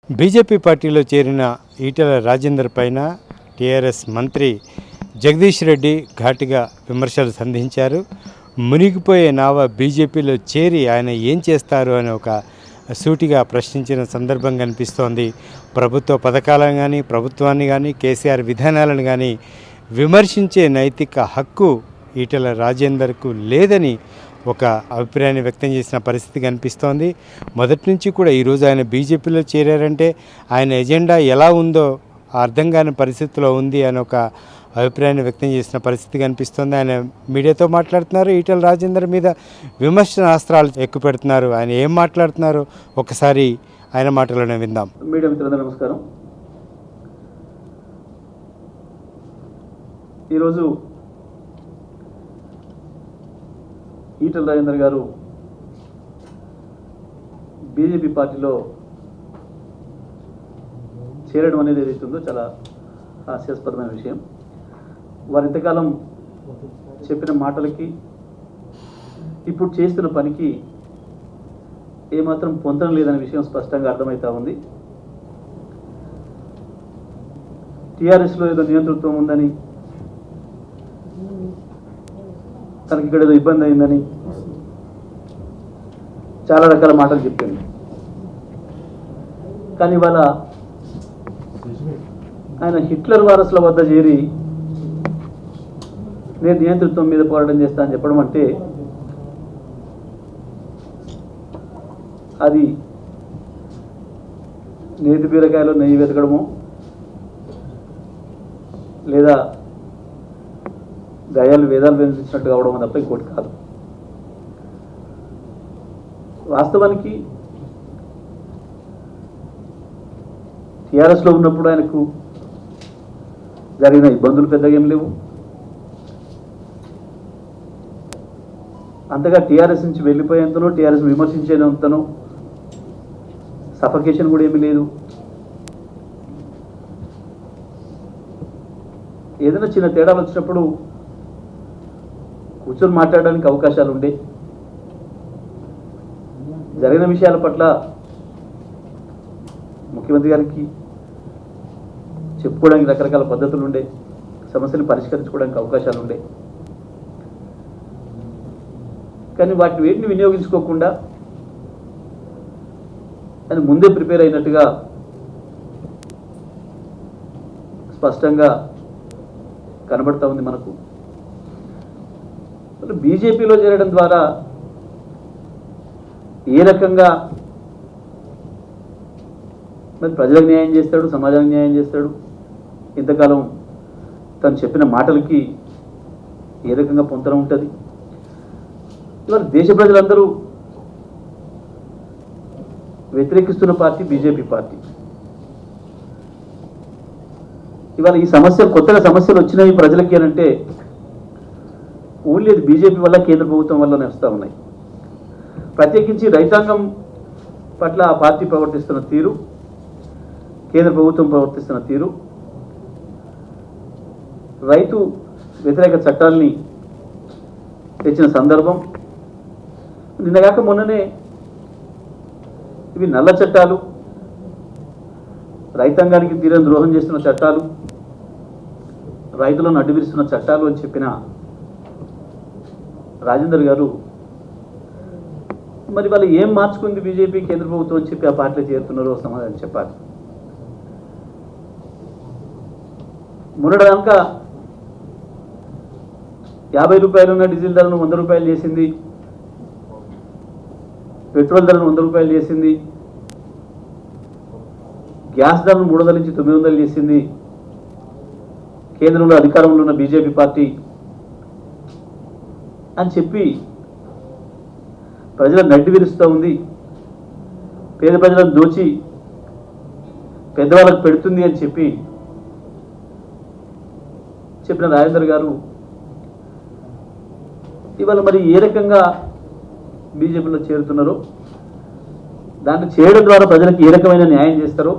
BJP పార్టీలో చేరిన ఈటెల రాజేందర్ పైన టీఆర్ఎస్ మంత్రి జగదీష్ రెడ్డి ఘాటుగా విమర్శలు సంధించారు. మునిగిపోయే నావ బీజేపీలో చేరి ఆయన ఏం చేస్తారు అని ఒక సూటిగా ప్రశ్నించిన సందర్భం కనిపిస్తోంది. ప్రభుత్వ పథకాలను కానీ ప్రభుత్వాన్ని కానీ కేసీఆర్ విధానాలను కానీ విమర్శించే నైతిక హక్కు ఈటెల రాజేందర్కు లేదని ఒక అభిప్రాయాన్ని వ్యక్తం చేసిన పరిస్థితి కనిపిస్తోంది. మొదటి నుంచి కూడా ఈరోజు ఆయన బీజేపీలో చేరారంటే ఆయన ఎజెండా ఎలా ఉందో అర్థం కాని పరిస్థితిలో ఉంది అని ఒక అభిప్రాయాన్ని వ్యక్తం చేసిన పరిస్థితి కనిపిస్తోంది. ఆయన మీడియాతో మాట్లాడుతున్నారు. ఈటెల రాజేందర్ మీద విమర్శనాస్త్రాలు ఎక్కువ పెడుతున్నారు. ఆయన ఏం మాట్లాడుతున్నారో ఒకసారి ఆయన మాటలోనే విందాం. మీడియా మిత్రులందరూ నమస్కారం. ఈరోజు ఈటెల రాజేందర్ గారు బీజేపీ పార్టీలో చేరడం అనేది ఏదైతుందో చాలా హాస్యాస్పదమైన విషయం. వారు ఇంతకాలం చెప్పిన మాటలకి ఇప్పుడు చేస్తున్న పనికి ఏమాత్రం పొందడం లేదనే విషయం స్పష్టంగా అర్థమవుతా ఉంది. టీఆర్ఎస్లో ఏదో నియంతృత్వం ఉందని, తనకి ఇక్కడ ఏదో ఇబ్బంది అయిందని చాలా రకాల మాటలు చెప్పింది. కానీ ఇవాళ ఆయన హిట్లర్ వారసుల వద్ద చేరి నేను నియంతృత్వం మీద పోరాటం చేస్తా అని చెప్పడం అంటే అది నేతి బీరకాయలో నెయ్యి వెతకడము లేదా దయాలు వేదాలు వినిపించినట్టు కావడం తప్ప ఇంకోటి కాదు. వాస్తవానికి టీఆర్ఎస్లో ఉన్నప్పుడు ఆయనకు జరిగిన ఇబ్బందులు పెద్దగా ఏం లేవు. అంతగా టీఆర్ఎస్ నుంచి వెళ్ళిపోయేంతనో టీఆర్ఎస్ విమర్శించేంతనో సఫకేషన్ కూడా ఏమీ లేదు. ఏదైనా చిన్న తేడాలు వచ్చినప్పుడు కూర్చొని మాట్లాడడానికి అవకాశాలు ఉండే, జరిగిన విషయాల పట్ల ముఖ్యమంత్రి గారికి చెప్పుకోవడానికి రకరకాల పద్ధతులు ఉండే, సమస్యలు పరిష్కరించుకోవడానికి అవకాశాలు ఉండే. కానీ వాటిని వేటిని వినియోగించుకోకుండా ఆయన ముందే ప్రిపేర్ అయినట్టుగా స్పష్టంగా కనబడతా ఉంది మనకు. బీజేపీలో చేరడం ద్వారా ఏ రకంగా మరి ప్రజలకు న్యాయం చేస్తాడు, సమాజానికి న్యాయం చేస్తాడు, ఇంతకాలం తను చెప్పిన మాటలకి ఏ రకంగా పొంతన ఉంటుంది? ఇవాళ దేశ ప్రజలందరూ వ్యతిరేకిస్తున్న పార్టీ బీజేపీ పార్టీ. ఇవాళ ఈ సమస్య కొత్తగా సమస్యలు వచ్చినాయి ప్రజలకి అని అంటే ఓన్లీ అది బీజేపీ వల్ల, కేంద్ర ప్రభుత్వం వల్లనే వస్తూ ఉన్నాయి. ప్రత్యేకించి రైతాంగం పట్ల ఆ పార్టీ ప్రవర్తిస్తున్న తీరు, కేంద్ర ప్రభుత్వం ప్రవర్తిస్తున్న తీరు, రైతు వ్యతిరేక చట్టాలని తెచ్చిన సందర్భం, నిన్నగాక మొన్ననే ఇవి నల్ల చట్టాలు, రైతాంగానికి తీరని ద్రోహం చేస్తున్న చట్టాలు, రైతులను అడ్డువిరుస్తున్న చట్టాలు అని చెప్పిన రాజేందర్ గారు మరి వాళ్ళు ఏం మార్చుకుంది బీజేపీ కేంద్ర ప్రభుత్వం అని చెప్పి ఆ పార్టీలో చేరుతున్నారో సమాధానం చెప్పాలి. మొన్నటిదాకా 50 రూపాయలు ఉన్న డీజిల్ ధరను 100 రూపాయలు చేసింది, పెట్రోల్ ధరను 100 రూపాయలు చేసింది, గ్యాస్ ధరను 300 నుంచి 900 చేసింది కేంద్రంలో అధికారంలో ఉన్న బీజేపీ పార్టీ అని చెప్పి ప్రజలను నడ్డి విరుస్తూ ఉంది. పేద ప్రజలను దోచి పెద్దవాళ్ళకు పెడుతుంది అని చెప్పిన రాజేందర్ గారు ఇవాళ మరి ఏ రకంగా బీజేపీలో చేరుతున్నారో, దాన్ని చేయడం ద్వారా ప్రజలకు ఏ రకమైన న్యాయం చేస్తారో,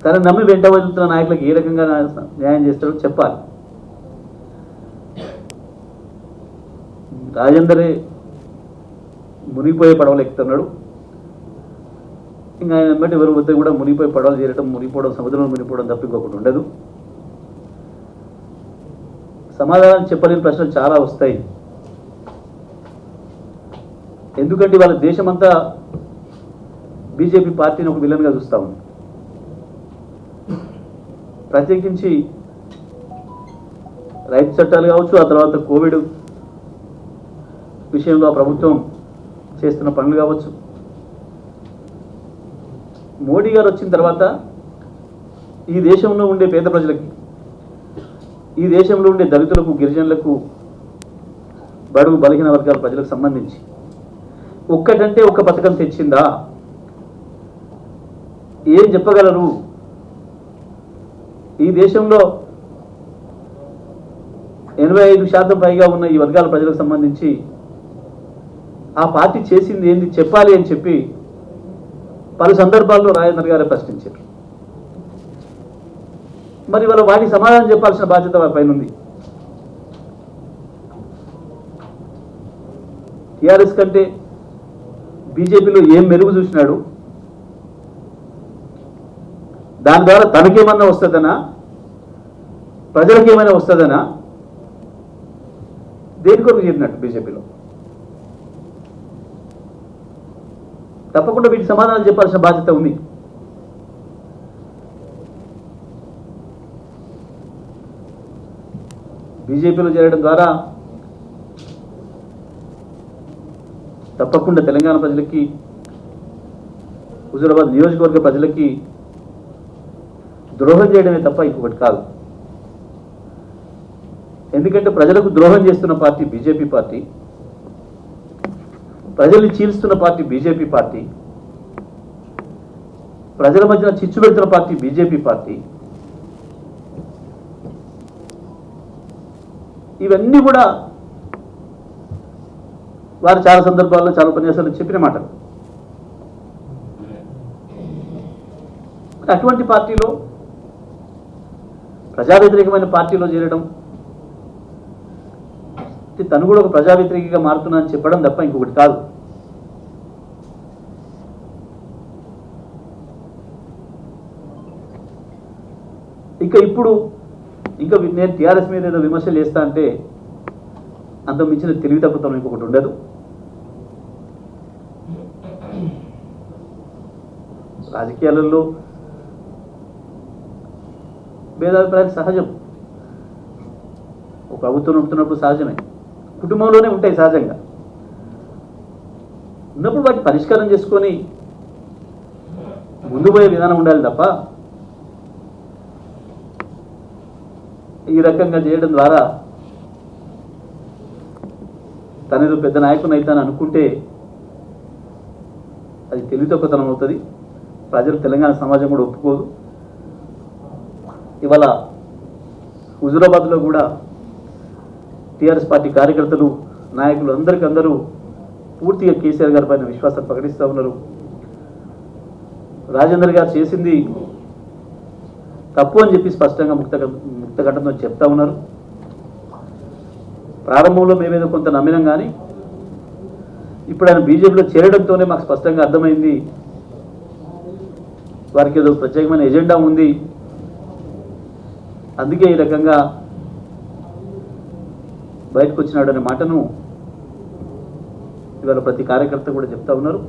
తనని నమ్మి వెంట వెళ్తున్న నాయకులకు ఏ రకంగా న్యాయం చేస్తారో చెప్పాలి. రాజేందరే మునిగిపోయే పడవలు ఎక్కుతున్నాడు. ఇంకా ఆయన వెంబడి ఎవరు వద్ద కూడా మునిగిపోయి పడవలు చేరడం, మునిగిపోవడం, సముద్రంలో మునిగిపోవడం తప్ప ఇంకొకటి ఉండదు. సమాధానం చెప్పలేని ప్రశ్నలు చాలా వస్తాయి. ఎందుకంటే వాళ్ళ దేశమంతా బీజేపీ పార్టీని ఒక విలన్గా చూస్తూ ఉంది. ప్రత్యేకించి రైతు చట్టాలు కావచ్చు, ఆ తర్వాత కోవిడ్ విషయంలో ప్రభుత్వం చేస్తున్న పనులు కావచ్చు. మోడీ గారు వచ్చిన తర్వాత ఈ దేశంలో ఉండే పేద ప్రజలకి, ఈ దేశంలో ఉండే దళితులకు, గిరిజనులకు, బడుగు బలహీన వర్గాల ప్రజలకు సంబంధించి ఒక్కటంటే ఒక్క పథకం తెచ్చిందా? ఏం చెప్పగలరు? ఈ దేశంలో 85% పైగా ఉన్న ఈ వర్గాల ప్రజలకు సంబంధించి ఆ పార్టీ చేసింది ఏంది చెప్పాలి అని చెప్పి పలు సందర్భాల్లో రాజేందర్ గారే ప్రశ్నించారు. మరి వాళ్ళ వాటికి సమాధానం చెప్పాల్సిన బాధ్యత వారి పైన ఉంది. టీఆర్ఎస్ కంటే బీజేపీలో ఏం మెరుగు చూసినాడు? దాని ద్వారా తనకేమన్నా వస్తుందనా, ప్రజలకు ఏమైనా వస్తుందనా, దేని కొరకు చేరినట్టు బీజేపీలో? తప్పకుండా వీటి సమాధానాలు చెప్పాల్సిన బాధ్యత ఉంది. బీజేపీలో చేరడం ద్వారా తప్పకుండా తెలంగాణ ప్రజలకి, హుజూరాబాద్ నియోజకవర్గ ప్రజలకి ద్రోహం చేయడమే తప్ప ఇంకొకటి కాదు. ఎందుకంటే ప్రజలకు ద్రోహం చేస్తున్న పార్టీ బీజేపీ పార్టీ, ప్రజల్ని చీల్స్తున్న పార్టీ బీజేపీ పార్టీ, ప్రజల మధ్యన చిచ్చు పెడుతున్న పార్టీ బీజేపీ పార్టీ. ఇవన్నీ కూడా వారు చాలా సందర్భాల్లో, చాలా ఉపన్యాసాలు చెప్పిన మాటలు. అటువంటి పార్టీలో, ప్రజా వ్యతిరేకమైన పార్టీలో చేరడం, తను కూడా ఒక ప్రజా వ్యతిరేకిగా మారుతున్నా అని చెప్పడం తప్ప ఇంకొకటి కాదు. ఇప్పుడు నేను టీఆర్ఎస్ మీద ఏదో విమర్శలు చేస్తా అంటే అంత మించిన తెలివి తక్కువతనం ఇంకొకటి ఉండదు. రాజకీయాలలో భేదాభిప్రాయాలు సహజం, ఒక ప్రభుత్వం ఉంటున్నప్పుడు సహజమే, కుటుంబంలోనే ఉంటాయి సహజంగా. ఉన్నప్పుడు వాటిని పరిష్కారం చేసుకొని ముందు పోయే విధానం ఉండాలి తప్ప ఈ రకంగా చేయడం ద్వారా తనేదో పెద్ద నాయకుని అవుతాను అనుకుంటే అది తెలివి తక్కువతనం అవుతుంది. ప్రజలు, తెలంగాణ సమాజం కూడా ఒప్పుకోదు. ఇవాళ హుజూరాబాద్లో కూడా టీఆర్ఎస్ పార్టీ కార్యకర్తలు, నాయకులు అందరూ పూర్తిగా కేసీఆర్ గారి పైన విశ్వాసం ప్రకటిస్తూ ఉన్నారు. రాజేందర్ గారు చేసింది తప్పు అని చెప్పి స్పష్టంగా ముక్తఘటనతో చెప్తా ఉన్నారు. ప్రారంభంలో మేమేదో కొంత నమ్మినాం, కానీ ఇప్పుడు ఆయన బీజేపీలో చేరడంతోనే మాకు స్పష్టంగా అర్థమైంది వారికి ఏదో ప్రత్యేకమైన ఎజెండా ఉంది. అందుకే ఈ రకంగా బయటకు వచ్చినాడు అనే మాటను ఇవాళ ప్రతి కార్యకర్త కూడా చెప్తా ఉన్నారు.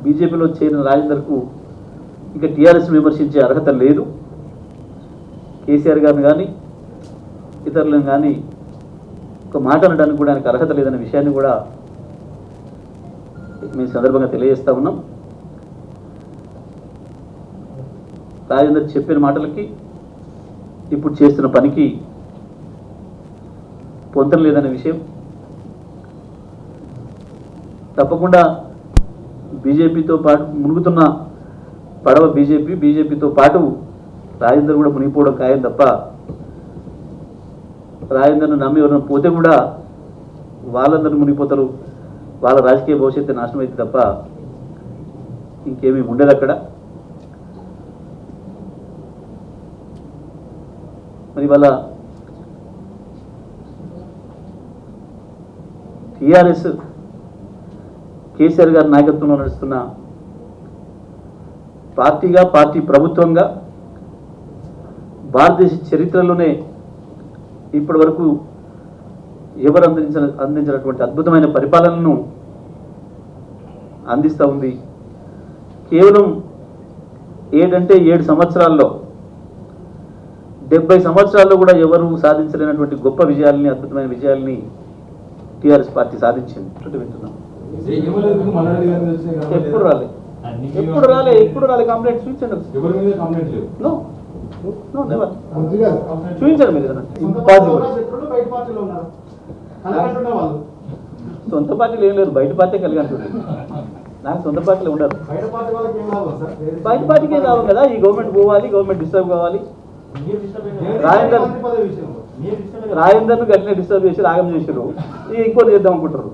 బీజేపీలో చేరిన రాజేందర్కు ఇంకా టీఆర్ఎస్ విమర్శించే అర్హత లేదు. కేసీఆర్ గారిని కానీ ఇతరులను కానీ ఒక మాట అనడానికి కూడా ఆయనకు అర్హత లేదనే విషయాన్ని కూడా మేము సందర్భంగా తెలియజేస్తా ఉన్నాం. రాజేందర్ చెప్పిన మాటలకి ఇప్పుడు చేస్తున్న పనికి పొంతన లేదనే విషయం తప్పకుండా బీజేపీతో పాటు మునుగుతున్న పడవ బీజేపీతో పాటు రాజేందర్ కూడా మునిగిపోవడం ఖాయం తప్ప రాజేందర్ను నమ్మి ఎవరైనా పోతే కూడా వాళ్ళందరూ మునిగిపోతారు, వాళ్ళ రాజకీయ భవిష్యత్తు నాశనం అయితే తప్ప ఇంకేమీ ఉండదు అక్కడ. మరి వాళ్ళ టీఆర్ఎస్ కేసీఆర్ గారి నాయకత్వంలో నడుస్తున్న పార్టీగా, పార్టీ ప్రభుత్వంగా భారతదేశ చరిత్రలోనే ఇప్పటి వరకు ఎవరు అందించినటువంటి అద్భుతమైన పరిపాలనను అందిస్తూ ఉంది. కేవలం 7 సంవత్సరాల్లో 70 సంవత్సరాల్లో కూడా ఎవరు సాధించలేనటువంటి గొప్ప విజయాలని, అద్భుతమైన విజయాలని టీఆర్ఎస్ పార్టీ సాధించింది. వింటున్నాం. ఎప్పుడు రాలే కంప్లైంట్ చూపించండి. చూపించండి మీరు. సొంత పార్టీలు ఏం లేదు, బయట పార్టీ కలిగి అంటుంది. నాకు సొంత పార్టీలు ఉండరు. బయట పార్టీకి ఏం రావు కదా. ఈ గవర్నమెంట్ పోవాలి, గవర్నమెంట్ డిస్టర్బ్ కావాలి. రాజేందర్ను గట్టినే డిస్టర్బ్ చేసి ఆగం చేసారు. ఇంకోటి చేద్దాం అనుకుంటారు.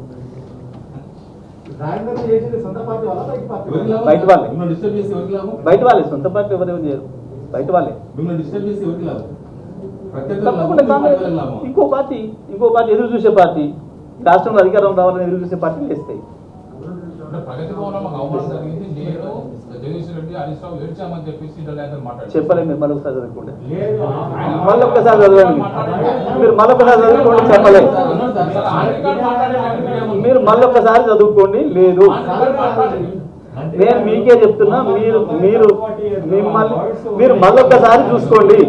బయట వాళ్ళే సొంత పార్టీ ఎవరేమో చేయరు. బయట వాళ్ళే. ఇంకో పార్టీ ఎదురు చూసే పార్టీ, రాష్ట్రంలో అధికారం రావాలని ఎదురు చూసే పార్టీలు వేస్తాయి. చెప్పలేము. మీరు మరొకసారి చదువుకోండి. మళ్ళొక్కసారి చదవండి. మీరు మళ్ళొక్కసారి చదువుకోండి. చెప్పలేదు. మీరు మళ్ళొక్కసారి చదువుకోండి. లేదు, నేను మీకే చెప్తున్నా. మీరు మళ్ళొక్కసారి చూసుకోండి.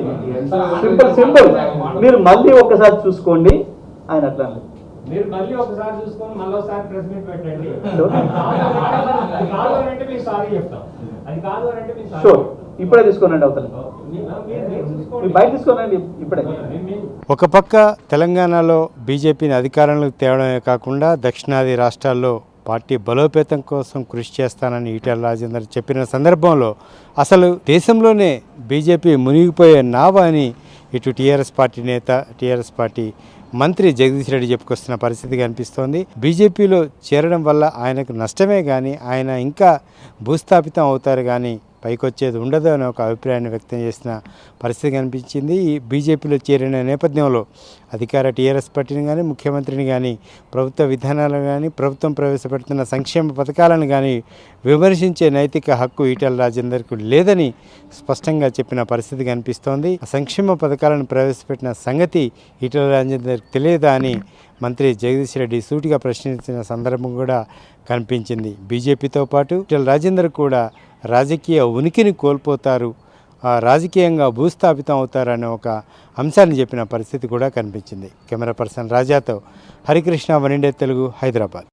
సింపుల్. మీరు మళ్ళీ ఒక్కసారి చూసుకోండి. ఆయన అట్లా మీరు మళ్ళీ ఒకసారి చూసుకొని మళ్ళొకసారి ప్రెస్ మీట్ పెట్టండి. షూర్. ఇప్పుడే తీసుకోనండి. అవతల బయట తీసుకోనండి. ఇప్పుడే. ఒక పక్క తెలంగాణలో బీజేపీని అధికారంలోకి తేవడమే కాకుండా దక్షిణాది రాష్ట్రాల్లో పార్టీ బలోపేతం కోసం కృషి చేస్తానని ఈటెల రాజేందర్ చెప్పిన సందర్భంలో అసలు దేశంలోనే బీజేపీ మునిగిపోయే నావ అని ఇటు టీఆర్ఎస్ పార్టీ నేత, టీఆర్ఎస్ పార్టీ మంత్రి జగదీష్ రెడ్డి చెప్పుకొస్తున్న పరిస్థితి కనిపిస్తోంది. బీజేపీలో చేరడం వల్ల ఆయనకు నష్టమే కానీ ఆయన ఇంకా భూస్థాపితం అవుతారు కానీ పైకొచ్చేది ఉండదు అని ఒక అభిప్రాయాన్ని వ్యక్తం చేసిన పరిస్థితి కనిపించింది. ఈ బీజేపీలో చేరిన నేపథ్యంలో అధికార టీఆర్ఎస్ పార్టీని కానీ, ముఖ్యమంత్రిని కానీ, ప్రభుత్వ విధానాలను కానీ, ప్రభుత్వం ప్రవేశపెడుతున్న సంక్షేమ పథకాలను కానీ విమర్శించే నైతిక హక్కు ఈటెల రాజేందర్కు లేదని స్పష్టంగా చెప్పిన పరిస్థితి కనిపిస్తోంది. సంక్షేమ పథకాలను ప్రవేశపెట్టిన సంగతి ఈటెల రాజేందర్కు తెలియదా అని మంత్రి జగదీష్ రెడ్డి సూటిగా ప్రశ్నించిన సందర్భం కూడా కనిపించింది. బీజేపీతో పాటు ఈటెల రాజేందర్ కూడా రాజకీయ ఉనికిని కోల్పోతారు, రాజకీయంగా భూస్థాపితం అవుతారనే ఒక అంశాన్ని చెప్పిన పరిస్థితి కూడా కనిపించింది. కెమెరా పర్సన్ రాజాతో హరికృష్ణ, వన్ ఇండియా తెలుగు, హైదరాబాద్.